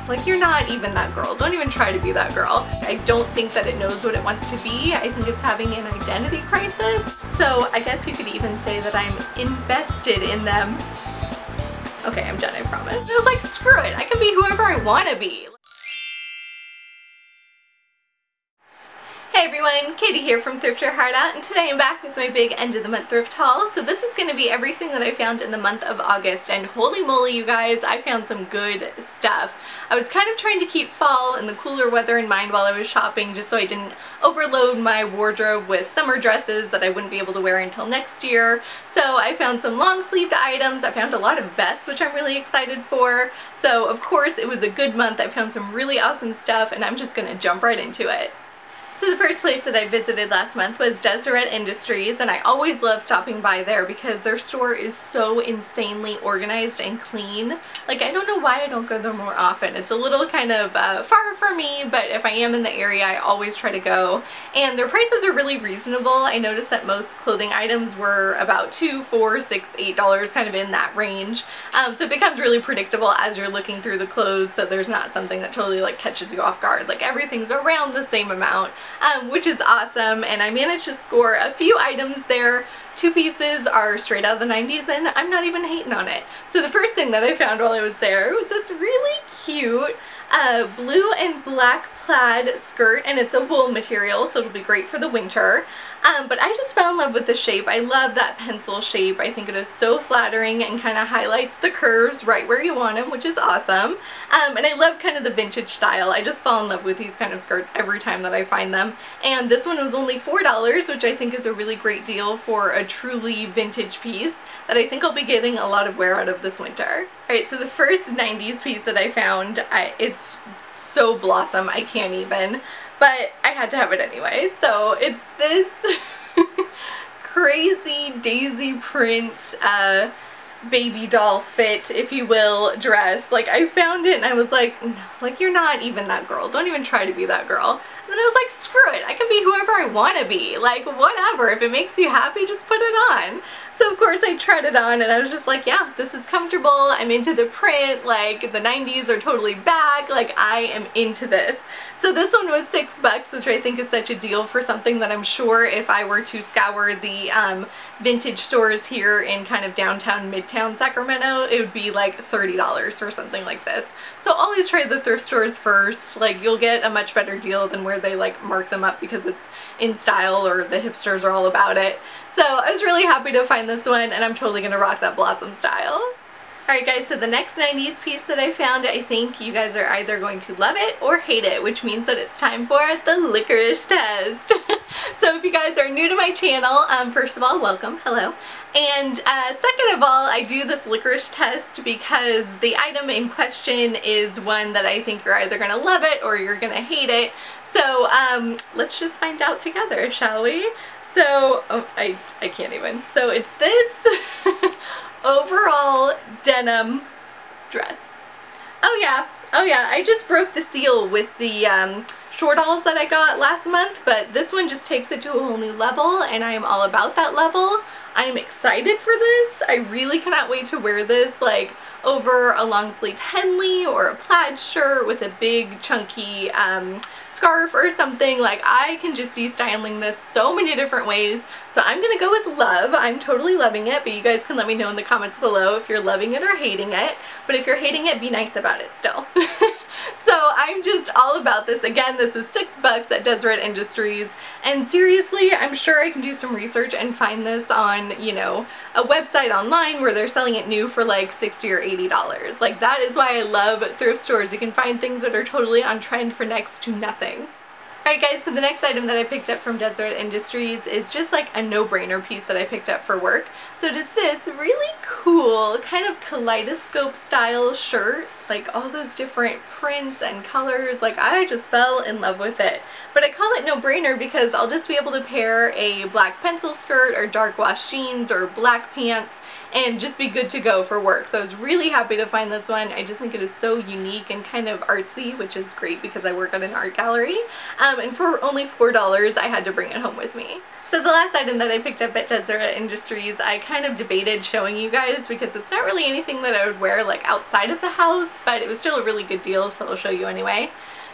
like you're not even that girl. Don't even try to be that girl. I don't think that it knows what it wants to be. I think it's having an identity crisis. So I guess you could even say that I'm invested in them. Okay, I'm done, I promise. I was like, screw it, I can be whoever I want to be. Hey everyone, Katie here from Thrift Your Heart Out, and today I'm back with my big end of the month thrift haul. So this is going to be everything that I found in the month of August, and holy moly you guys, I found some good stuff. I was kind of trying to keep fall and the cooler weather in mind while I was shopping, just so I didn't overload my wardrobe with summer dresses that I wouldn't be able to wear until next year. So I found some long sleeved items, I found a lot of vests which I'm really excited for. So of course it was a good month, I found some really awesome stuff, and I'm just going to jump right into it. So the first place that I visited last month was Deseret Industries, and I always love stopping by there because their store is so insanely organized and clean. Like, I don't know why I don't go there more often. It's a little kind of far for me, but if I am in the area, I always try to go. And their prices are really reasonable. I noticed that most clothing items were about $2, $4, $6, $8, kind of in that range. So it becomes really predictable as you're looking through the clothes, so there's not something that totally like catches you off guard. Like, everything's around the same amount. Which is awesome, and I managed to score a few items there. Two pieces are straight out of the 90s, and I'm not even hating on it. So the first thing that I found while I was there was this really cute blue and black plaid skirt, and it's a wool material, so it'll be great for the winter. But I just fell in love with the shape. I love that pencil shape. I think it is so flattering and kind of highlights the curves right where you want them, which is awesome. And I love kind of the vintage style. I just fall in love with these kind of skirts every time that I find them. And this one was only $4, which I think is a really great deal for a truly vintage piece that I think I'll be getting a lot of wear out of this winter. Alright, so the first 90s piece that I found, it's so blossom, I can't even. But I had to have it anyway. So it's this crazy daisy print baby doll fit, if you will, dress. Like, I found it and I was like, no, like you're not even that girl. Don't even try to be that girl. And then I was like, screw it. I can be whoever I want to be. Like, whatever. If it makes you happy, just put it on. So of course I tried it on and I was just like, yeah, this is comfortable. I'm into the print. Like, the 90s are totally back. Like, I am into this. So this one was $6, which I think is such a deal for something that I'm sure if I were to scour the vintage stores here in kind of downtown, midtown Sacramento, it would be like $30 for something like this. So always try the thrift stores first. Like, you'll get a much better deal than where they like mark them up because it's in style or the hipsters are all about it. So I was really happy to find this one, and I'm totally gonna rock that blossom style. Alright guys, so the next 90s piece that I found, I think you guys are either going to love it or hate it, which means that it's time for the Licorice Test. So if you guys are new to my channel, first of all, welcome, hello. And second of all, I do this Licorice Test because the item in question is one that I think you're either going to love it or you're going to hate it. So let's just find out together, shall we? So, oh, I can't even. So it's this overall denim dress. Oh yeah, I just broke the seal with the short alls that I got last month, but this one just takes it to a whole new level, and I am all about that level. I am excited for this. I really cannot wait to wear this like over a long sleeve Henley or a plaid shirt with a big chunky scarf or something. Like, I can just see styling this so many different ways. So I'm gonna go with love. I'm totally loving it, but you guys can let me know in the comments below if you're loving it or hating it. But if you're hating it, be nice about it still. So I'm just all about this. Again, this is $6 at Deseret Industries, and seriously, I'm sure I can do some research and find this on, you know, a website online where they're selling it new for like $60 or $80. Like, that is why I love thrift stores. You can find things that are totally on trend for next to nothing. Alright guys, so the next item that I picked up from Deseret Industries is just like a no-brainer piece that I picked up for work. So it is this really cool kind of kaleidoscope style shirt, like all those different prints and colors. Like, I just fell in love with it. But I call it no-brainer because I'll just be able to pair a black pencil skirt or dark wash jeans or black pants, and just be good to go for work. So I was really happy to find this one. I just think it is so unique and kind of artsy, which is great because I work at an art gallery. And for only $4, I had to bring it home with me. So the last item that I picked up at Deseret Industries, I kind of debated showing you guys because it's not really anything that I would wear like outside of the house, but it was still a really good deal, so I'll show you anyway.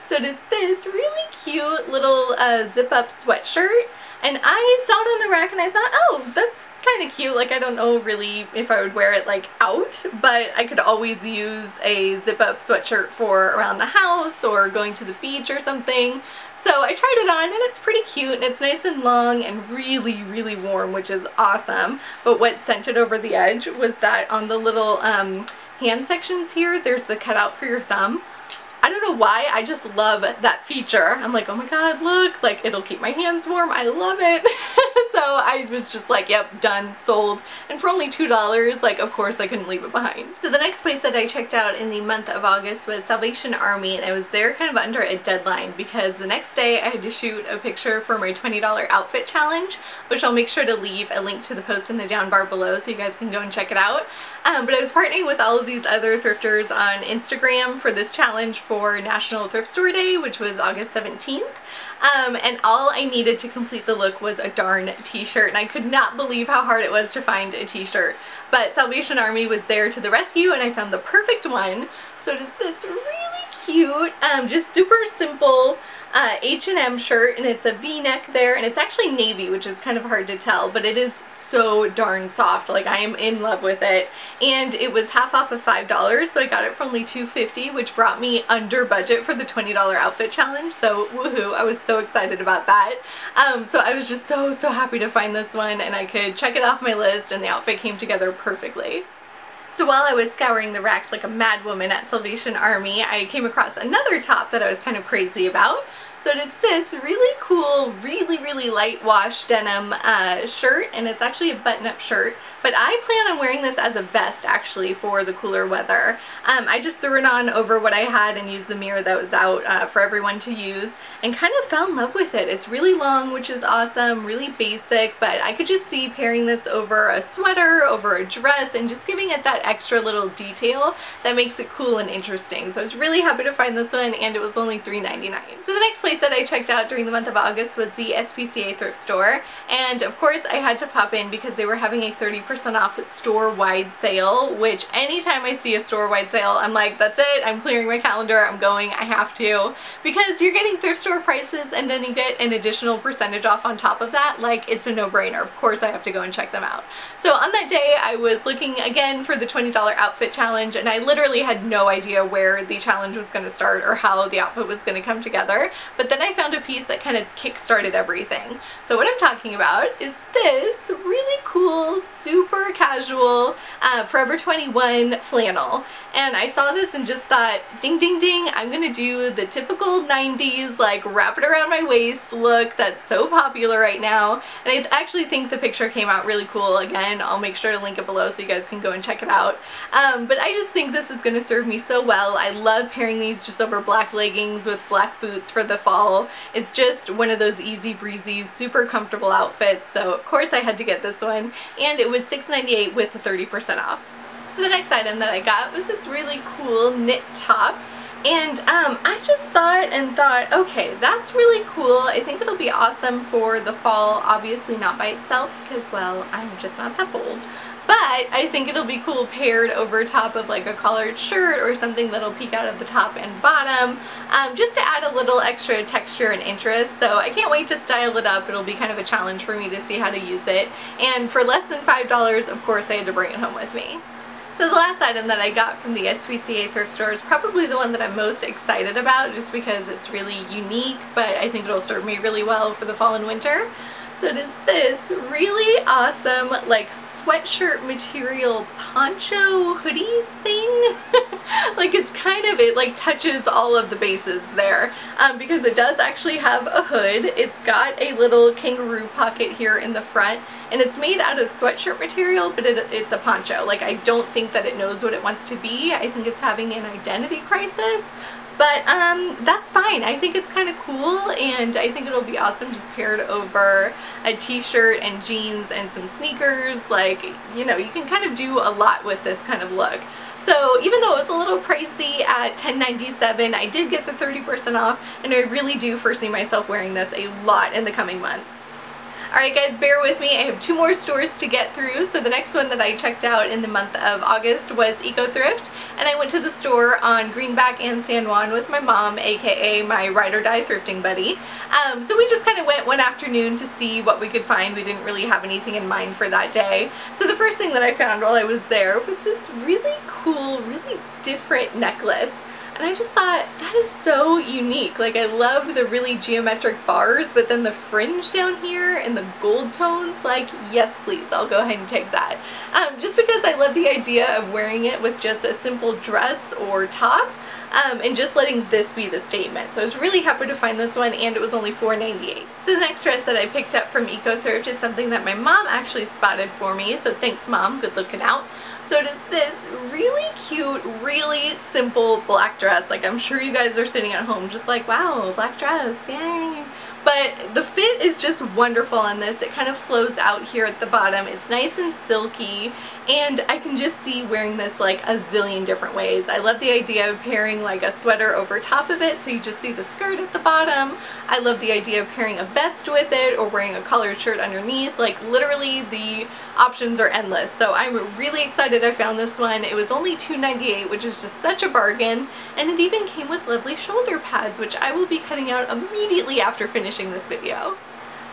So it is this really cute little zip-up sweatshirt, and I saw it on the rack and I thought, oh, that's kind of cute. Like, I don't know really if I would wear it like out, but I could always use a zip-up sweatshirt for around the house or going to the beach or something. So I tried it on and it's pretty cute and it's nice and long and really, really warm, which is awesome. But what sent it over the edge was that on the little hand sections here, there's the cutout for your thumb. I don't know why, I just love that feature. I'm like, oh my god, look, like it'll keep my hands warm. I love it. So I was just like, yep, done, sold. And for only $2, like, of course I couldn't leave it behind. So the next place that I checked out in the month of August was Salvation Army, and I was there kind of under a deadline because the next day I had to shoot a picture for my $20 outfit challenge, which I'll make sure to leave a link to the post in the down bar below so you guys can go and check it out. But I was partnering with all of these other thrifters on Instagram for this challenge for National Thrift Store Day, which was August 17th. And all I needed to complete the look was a darn t-shirt, and I could not believe how hard it was to find a t-shirt. But Salvation Army was there to the rescue and I found the perfect one. So it is this really cute, just super simple H&M shirt, and it's a v-neck there, and it's actually navy, which is kind of hard to tell, but it is so darn soft. Like, I am in love with it, and it was half off of $5, so I got it for only $2.50, which brought me under budget for the $20 outfit challenge, so woohoo, I was so excited about that. So I was just so happy to find this one, and I could check it off my list, and the outfit came together perfectly. So while I was scouring the racks like a mad woman at Salvation Army, I came across another top that I was kind of crazy about. So it is this really cool, really light wash denim shirt, and it's actually a button-up shirt, but I plan on wearing this as a vest actually for the cooler weather. I just threw it on over what I had and used the mirror that was out for everyone to use, and kind of fell in love with it. It's really long, which is awesome, really basic, but I could just see pairing this over a sweater, over a dress, and just giving it that extra little detail that makes it cool and interesting. So I was really happy to find this one, and it was only $3.99. So the next place that I checked out during the month of August was the SPCA thrift store, and of course I had to pop in because they were having a 30% off store-wide sale, which anytime I see a store-wide sale, I'm like, that's it, I'm clearing my calendar, I'm going, I have to, because you're getting thrift store prices and then you get an additional percentage off on top of that. Like, it's a no-brainer. Of course I have to go and check them out. So on that day I was looking again for the $20 outfit challenge, and I literally had no idea where the challenge was going to start or how the outfit was going to come together, but then I found a piece that kind of kick-started everything. So what I'm talking about is this really cool, super casual Forever 21 flannel. And I saw this and just thought, ding ding ding, I'm gonna do the typical 90s like wrap it around my waist look that's so popular right now. And I actually think the picture came out really cool. Again, I'll make sure to link it below so you guys can go and check it out. But I just think this is gonna serve me so well. I love pairing these just over black leggings with black boots for the fall. It's just one of those easy breezy, super comfortable outfits. So of course I had to get this one, and it was $6.98 with 30% off. So the next item that I got was this really cool knit top, and I just saw it and thought, okay, that's really cool. I think it'll be awesome for the fall, obviously not by itself because, well, I'm just not that bold. But I think it'll be cool paired over top of like a collared shirt or something that'll peek out of the top and bottom, just to add a little extra texture and interest. So I can't wait to style it up. It'll be kind of a challenge for me to see how to use it. And for less than $5, of course, I had to bring it home with me. So the last item that I got from the SPCA thrift store is probably the one that I'm most excited about, just because it's really unique, but I think it'll serve me really well for the fall and winter. So it is this really awesome like sweatshirt material poncho hoodie thing. Like, it's kind of, it like touches all of the bases there, because it does actually have a hood. It's got a little kangaroo pocket here in the front, and it's made out of sweatshirt material, but it's a poncho. Like, I don't think that it knows what it wants to be. I think it's having an identity crisis. But that's fine. I think it's kind of cool, and I think it'll be awesome just paired over a t-shirt and jeans and some sneakers. Like, you know, you can kind of do a lot with this kind of look. So even though it was a little pricey at $10.97, I did get the 30% off, and I really do foresee myself wearing this a lot in the coming months. Alright guys, bear with me. I have 2 more stores to get through. So the next one that I checked out in the month of August was Thrift, and I went to the store on Greenback and San Juan with my mom, aka my ride or die thrifting buddy. So we just kind of went one afternoon to see what we could find. We didn't really have anything in mind for that day. So the first thing that I found while I was there was this really cool, really different necklace. And I just thought, that is so unique. Like, I love the really geometric bars, but then the fringe down here and the gold tones, like, yes please, I'll go ahead and take that. Just because I love the idea of wearing it with just a simple dress or top, and just letting this be the statement. So I was really happy to find this one, and it was only $4.98. So the next dress that I picked up from Thrift is something that my mom actually spotted for me, so thanks Mom, good looking out. So it is this really cute, really simple black dress. Like, I'm sure you guys are sitting at home just like, wow, black dress, yay. But the fit is just wonderful on this. It kind of flows out here at the bottom. It's nice and silky, and I can just see wearing this like a zillion different ways. I love the idea of pairing like a sweater over top of it, so you just see the skirt at the bottom. I love the idea of pairing a vest with it or wearing a collared shirt underneath. Like, literally the options are endless. So I'm really excited I found this one. It was only $2.98, which is just such a bargain, and it even came with lovely shoulder pads, which I will be cutting out immediately after finishing this video.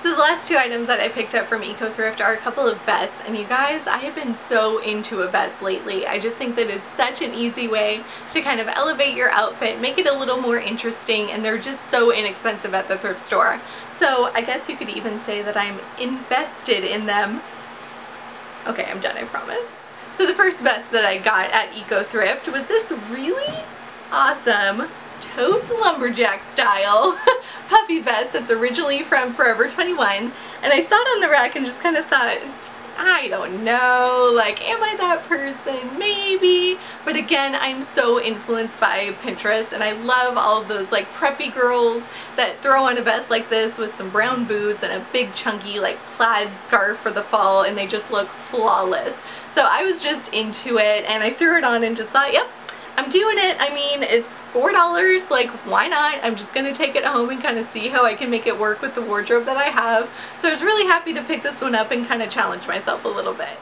So the last 2 items that I picked up from Thrift are a couple of vests, and you guys, I have been so into a vest lately. I just think that it's such an easy way to kind of elevate your outfit, make it a little more interesting, and they're just so inexpensive at the thrift store. So I guess you could even say that I'm invested in them. Okay, I'm done, I promise. So the first vest that I got at Thrift was this really awesome tote lumberjack style puffy vest that's originally from Forever 21, and I saw it on the rack and just kind of thought, I don't know, like, am I that person? Maybe. But again, I'm so influenced by Pinterest, and I love all of those like preppy girls that throw on a vest like this with some brown boots and a big chunky like plaid scarf for the fall, and they just look flawless. So I was just into it, and I threw it on and just thought, yep, I'm doing it. I mean, it's $4, like, why not? I'm just gonna take it home and kind of see how I can make it work with the wardrobe that I have. So I was really happy to pick this one up and kind of challenge myself a little bit.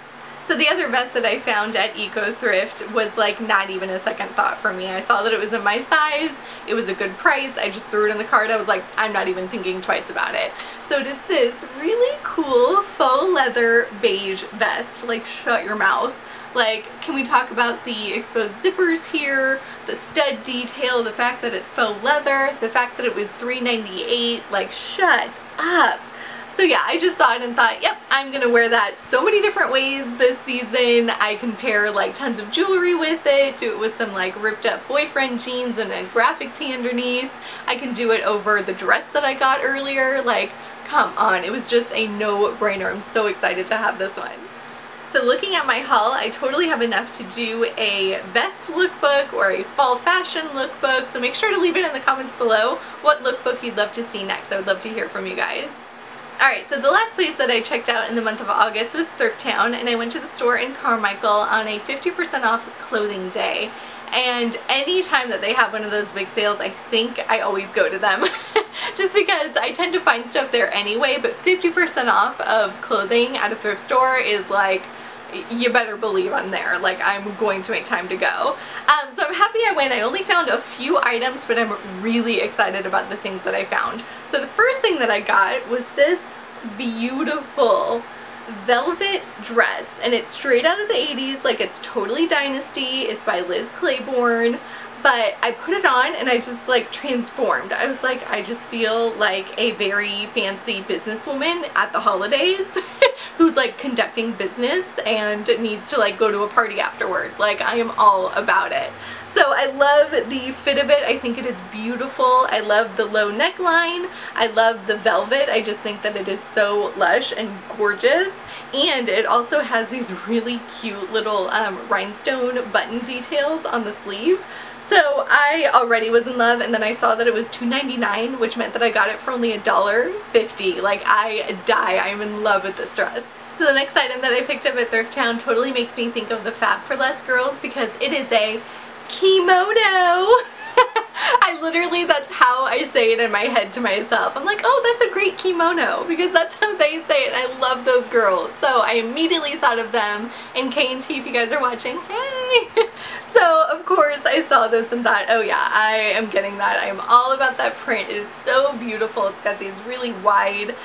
So the other vest that I found at Thrift was like not even a second thought for me. I saw that it was in my size, it was a good price, I just threw it in the cart. I was like, I'm not even thinking twice about it. So it is this really cool faux leather beige vest. Like, shut your mouth. Like, can we talk about the exposed zippers here, the stud detail, the fact that it's faux leather, the fact that it was $3.98, like, shut up. So yeah, I just saw it and thought, yep, I'm gonna wear that so many different ways this season. I can pair like tons of jewelry with it, do it with some like ripped up boyfriend jeans and a graphic tee underneath. I can do it over the dress that I got earlier. Like, come on, it was just a no-brainer. I'm so excited to have this one. So looking at my haul, I totally have enough to do a vest lookbook or a fall fashion lookbook, so make sure to leave it in the comments below what lookbook you'd love to see next. I would love to hear from you guys. Alright, so the last place that I checked out in the month of August was Thrift Town, and I went to the store in Carmichael on a 50% off clothing day. And any time that they have one of those big sales, I think I always go to them. Just because I tend to find stuff there anyway, but 50% off of clothing at a thrift store is like, you better believe I'm there. Like, I'm going to make time to go. So I'm happy I went. I only found a few items, but I'm really excited about the things that I found. So the first thing that I got was this beautiful velvet dress, and it's straight out of the 80s. Like, it's totally Dynasty. It's by Liz Claiborne. But I put it on and I just like transformed. I was like, I just feel like a very fancy businesswoman at the holidays who's like conducting business and needs to like go to a party afterward. Like, I am all about it. So I love the fit of it. I think it is beautiful. I love the low neckline. I love the velvet. I just think that it is so lush and gorgeous. And it also has these really cute little rhinestone button details on the sleeve. So I already was in love, and then I saw that it was $2.99, which meant that I got it for only $1.50. Like, I die. I'm in love with this dress. So the next item that I picked up at Thrift Town totally makes me think of the Fab for Less girls because it is a kimono. I literally, that's how I say it in my head to myself. I'm like, oh, that's a great kimono, because that's how they say it, and I love those girls. So I immediately thought of them, and K&T, if you guys are watching, hey! So of course I saw this and thought, oh yeah, I am getting that. I am all about that print. It is so beautiful. It's got these really wide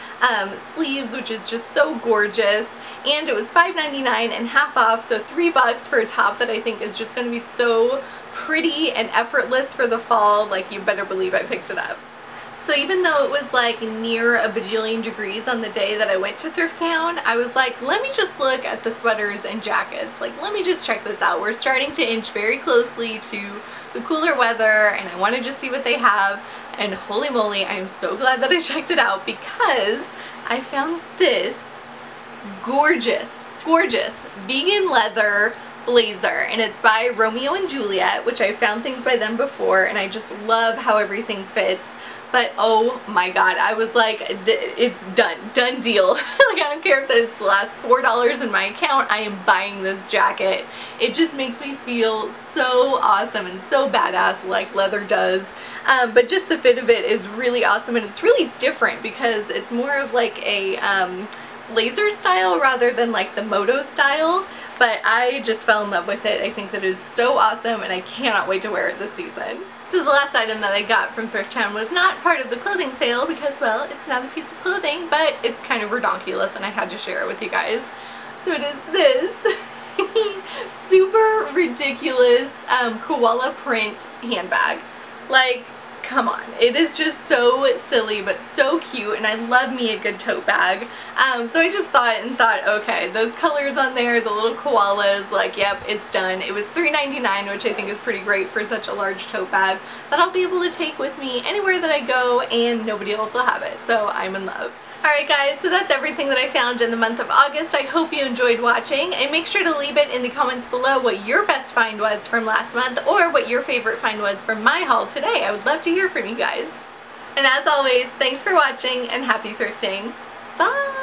sleeves, which is just so gorgeous. And it was $5.99 and half off, so $3 for a top that I think is just going to be so pretty and effortless for the fall. Like, you better believe I picked it up. So even though it was like near a bajillion degrees on the day that I went to Thrift Town, I was like, let me just look at the sweaters and jackets. Like, let me just check this out. We're starting to inch very closely to the cooler weather, and I want to just see what they have. And holy moly, I am so glad that I checked it out, because I found this gorgeous, gorgeous vegan leather blazer, and it's by Romeo and Juliet, which I found things by them before, and I just love how everything fits. But oh my god, I was like, it's done deal. Like, I don't care if it's the last $4 in my account, I am buying this jacket. It just makes me feel so awesome and so badass, like leather does. But just the fit of it is really awesome, and it's really different because it's more of like a laser style rather than like the moto style. But I just fell in love with it. I think that it is so awesome, and I cannot wait to wear it this season. So the last item that I got from Thrift Town was not part of the clothing sale because, well, it's not a piece of clothing, but it's kind of redonkulous and I had to share it with you guys. So it is this super ridiculous koala print handbag. Like, come on. It is just so silly but so cute, and I love me a good tote bag. So I just thought, okay, those colors on there, the little koalas, like, yep, it's done. It was $3.99, which I think is pretty great for such a large tote bag that I'll be able to take with me anywhere that I go, and nobody else will have it. So I'm in love. Alright guys, so that's everything that I found in the month of August. I hope you enjoyed watching, and make sure to leave it in the comments below what your best find was from last month, or what your favorite find was from my haul today. I would love to hear from you guys. And as always, thanks for watching and happy thrifting. Bye!